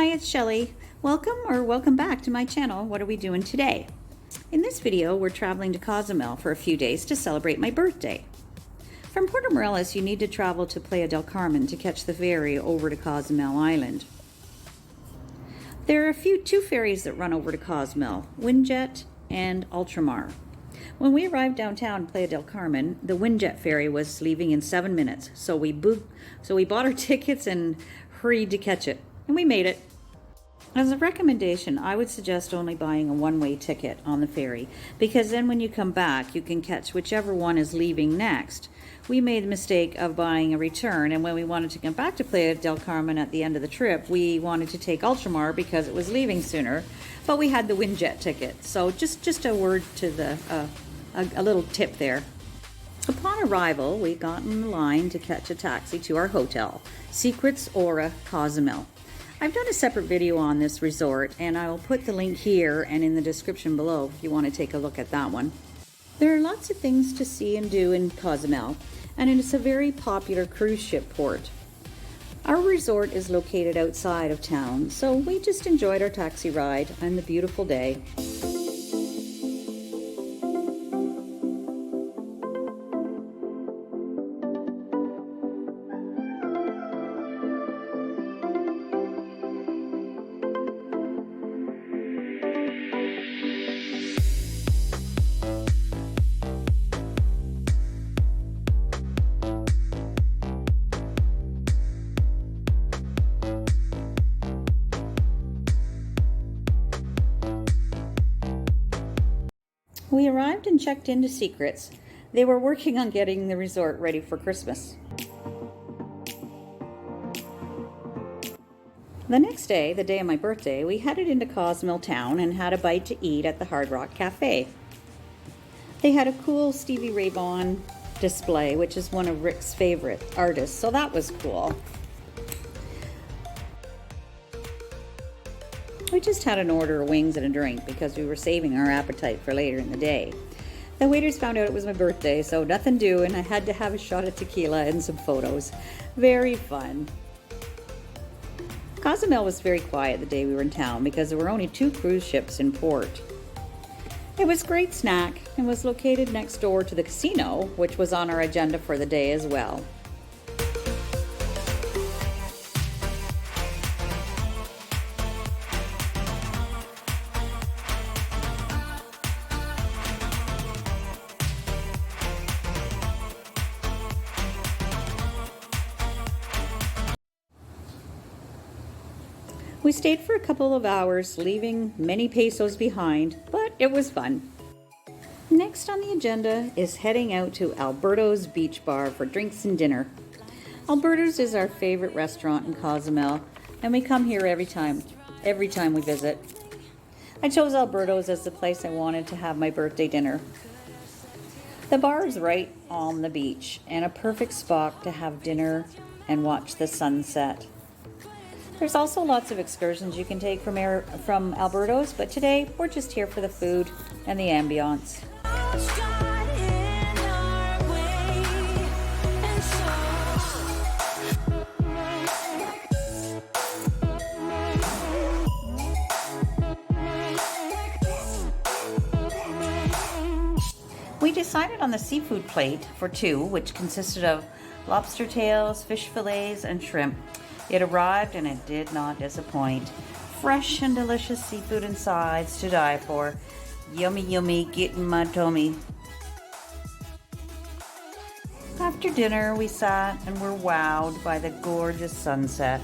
Hi, it's Shelley. Welcome back to my channel. What are we doing today? In this video, we're traveling to Cozumel for a few days to celebrate my birthday. From Puerto Morelos, you need to travel to Playa del Carmen to catch the ferry over to Cozumel Island. There are two ferries that run over to Cozumel, Windjet and Ultramar. When we arrived downtown Playa del Carmen, the Windjet ferry was leaving in 7 minutes, so we bought our tickets and hurried to catch it, and we made it. As a recommendation, I would suggest only buying a one-way ticket on the ferry, because then when you come back, you can catch whichever one is leaving next. We made the mistake of buying a return, and when we wanted to come back to Playa del Carmen at the end of the trip, we wanted to take Ultramar because it was leaving sooner, but we had the Windjet ticket. So just a word to a little tip there. Upon arrival, we got in line to catch a taxi to our hotel, Secrets Aura Cozumel. I've done a separate video on this resort, and I will put the link here and in the description below if you want to take a look at that one. There are lots of things to see and do in Cozumel, and it's a very popular cruise ship port. Our resort is located outside of town, so we just enjoyed our taxi ride and the beautiful day. We arrived and checked into Secrets. They were working on getting the resort ready for Christmas. The next day, the day of my birthday, we headed into Cozumel town and had a bite to eat at the Hard Rock Cafe. They had a cool Stevie Ray Vaughan display, which is one of Rick's favorite artists, so that was cool. We just had an order of wings and a drink because we were saving our appetite for later in the day. The waiters found out it was my birthday, so nothing doing. I had to have a shot of tequila and some photos. Very fun. Cozumel was very quiet the day we were in town because there were only 2 cruise ships in port. It was a great snack and was located next door to the casino, which was on our agenda for the day as well. We stayed for a couple of hours, leaving many pesos behind, but it was fun. Next on the agenda is heading out to Alberto's Beach Bar for drinks and dinner. Alberto's is our favorite restaurant in Cozumel, and we come here every time we visit. I chose Alberto's as the place I wanted to have my birthday dinner. The bar is right on the beach, and a perfect spot to have dinner and watch the sunset. There's also lots of excursions you can take from Alberto's, but today we're just here for the food and the ambiance. We decided on the seafood plate for 2, which consisted of lobster tails, fish fillets, and shrimp. It arrived and it did not disappoint. Fresh and delicious seafood and sides to die for. Yummy, yummy, get in my tummy. After dinner, we sat and were wowed by the gorgeous sunset.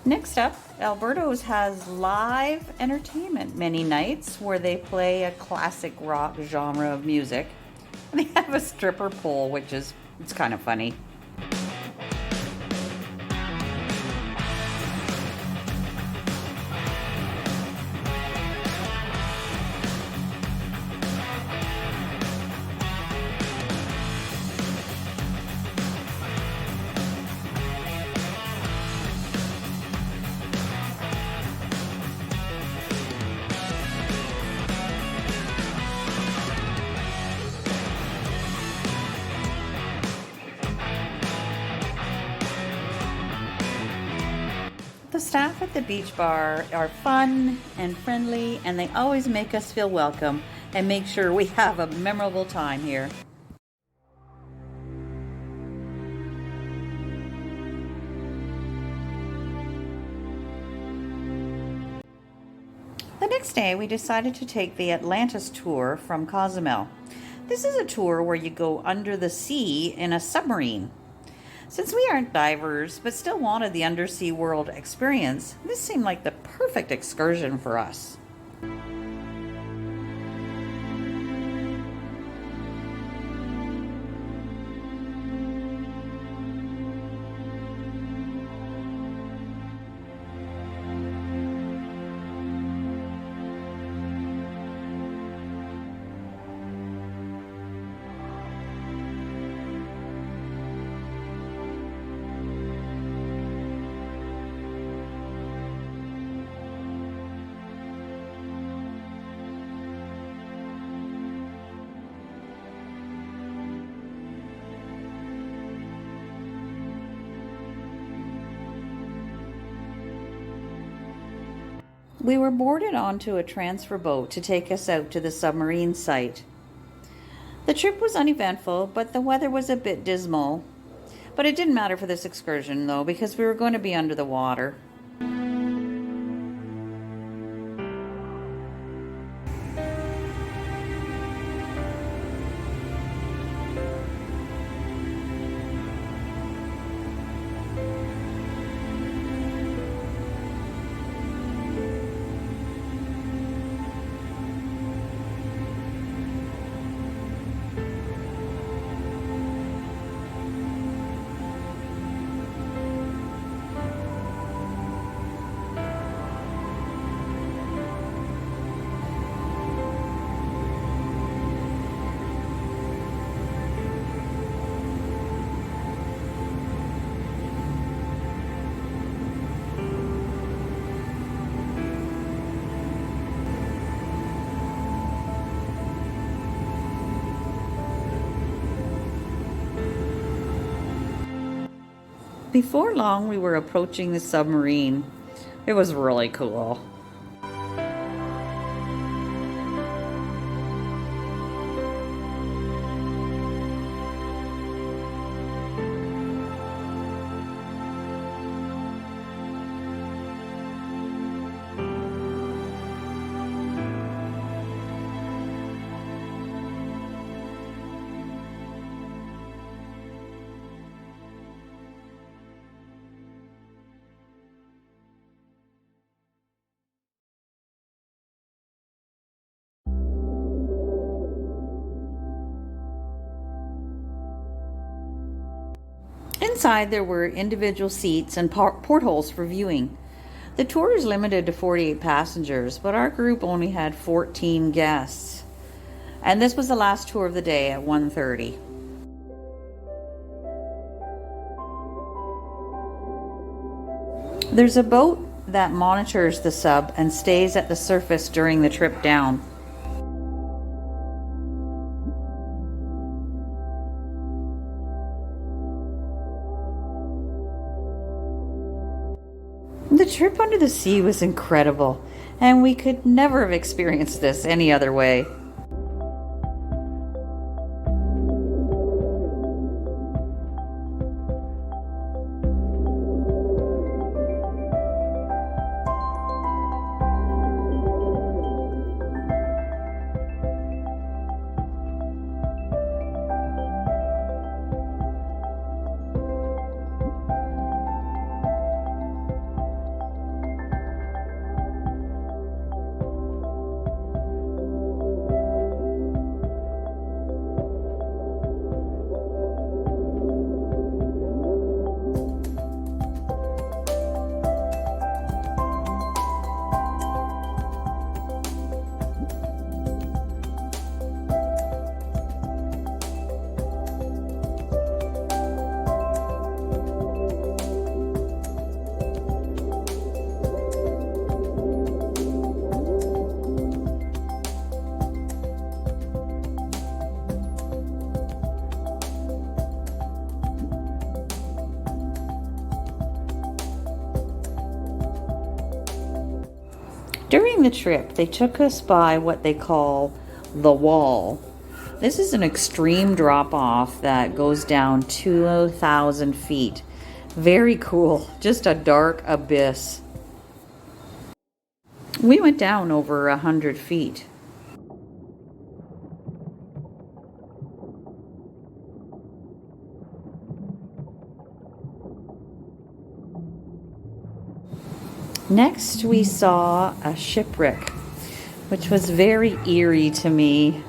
Next up, Alberto's has live entertainment many nights where they play a classic rock genre of music. They have a stripper pole, which is it's kind of funny. The staff at the beach bar are fun and friendly, and they always make us feel welcome and make sure we have a memorable time here. The next day, we decided to take the Atlantis tour from Cozumel. This is a tour where you go under the sea in a submarine. Since we aren't divers, but still wanted the undersea world experience, this seemed like the perfect excursion for us. We were boarded onto a transfer boat to take us out to the submarine site. The trip was uneventful, but the weather was a bit dismal. But it didn't matter for this excursion, though, because we were going to be under the water. Before long, we were approaching the submarine. It was really cool. Inside, there were individual seats and portholes for viewing. The tour is limited to 48 passengers, but our group only had 14 guests. And this was the last tour of the day at 1:30. There's a boat that monitors the sub and stays at the surface during the trip down. The trip under the sea was incredible, and we could never have experienced this any other way. During the trip, they took us by what they call the wall. This is an extreme drop-off that goes down 2,000 feet. Very cool, just a dark abyss. We went down over 100 feet. Next, we saw a shipwreck, which was very eerie to me.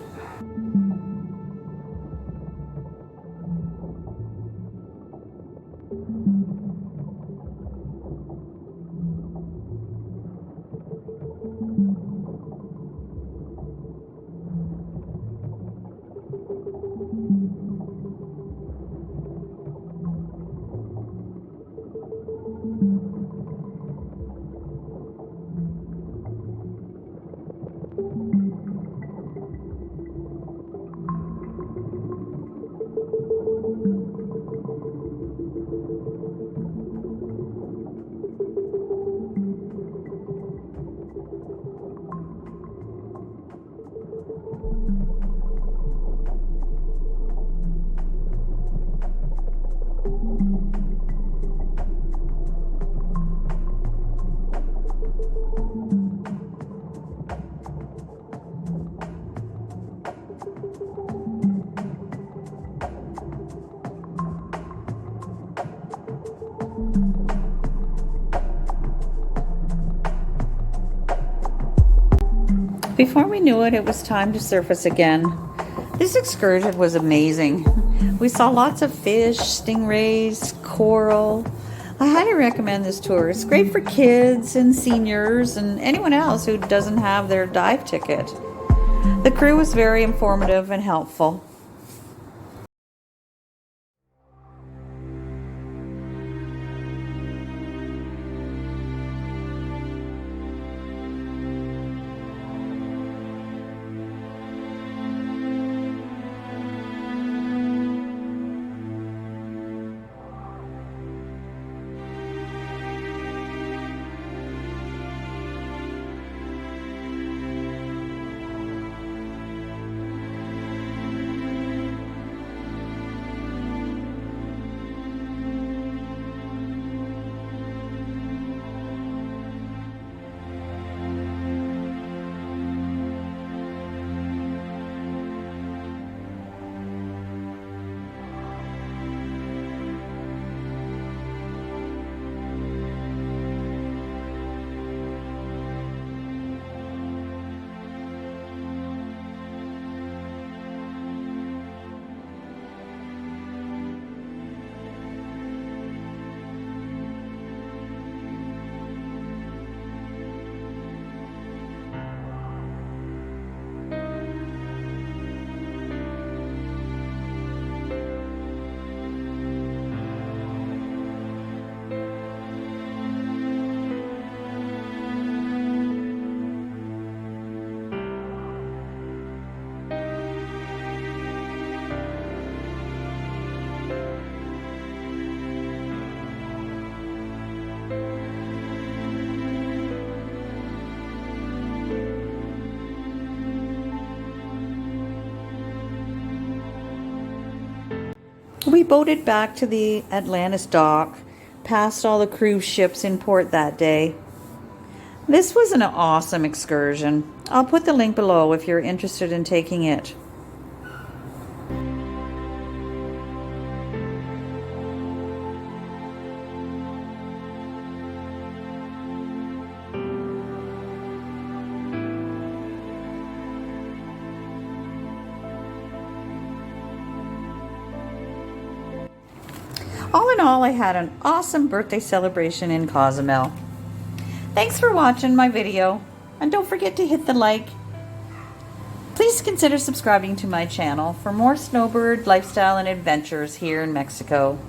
Before we knew it, it was time to surface again. This excursion was amazing. We saw lots of fish, stingrays, coral. I highly recommend this tour. It's great for kids and seniors and anyone else who doesn't have their dive ticket. The crew was very informative and helpful. We boated back to the Atlantis dock, past all the cruise ships in port that day. This was an awesome excursion. I'll put the link below if you're interested in taking it. All in all, I had an awesome birthday celebration in Cozumel. Thanks for watching my video, and don't forget to hit the like. Please consider subscribing to my channel for more snowbird lifestyle and adventures here in Mexico.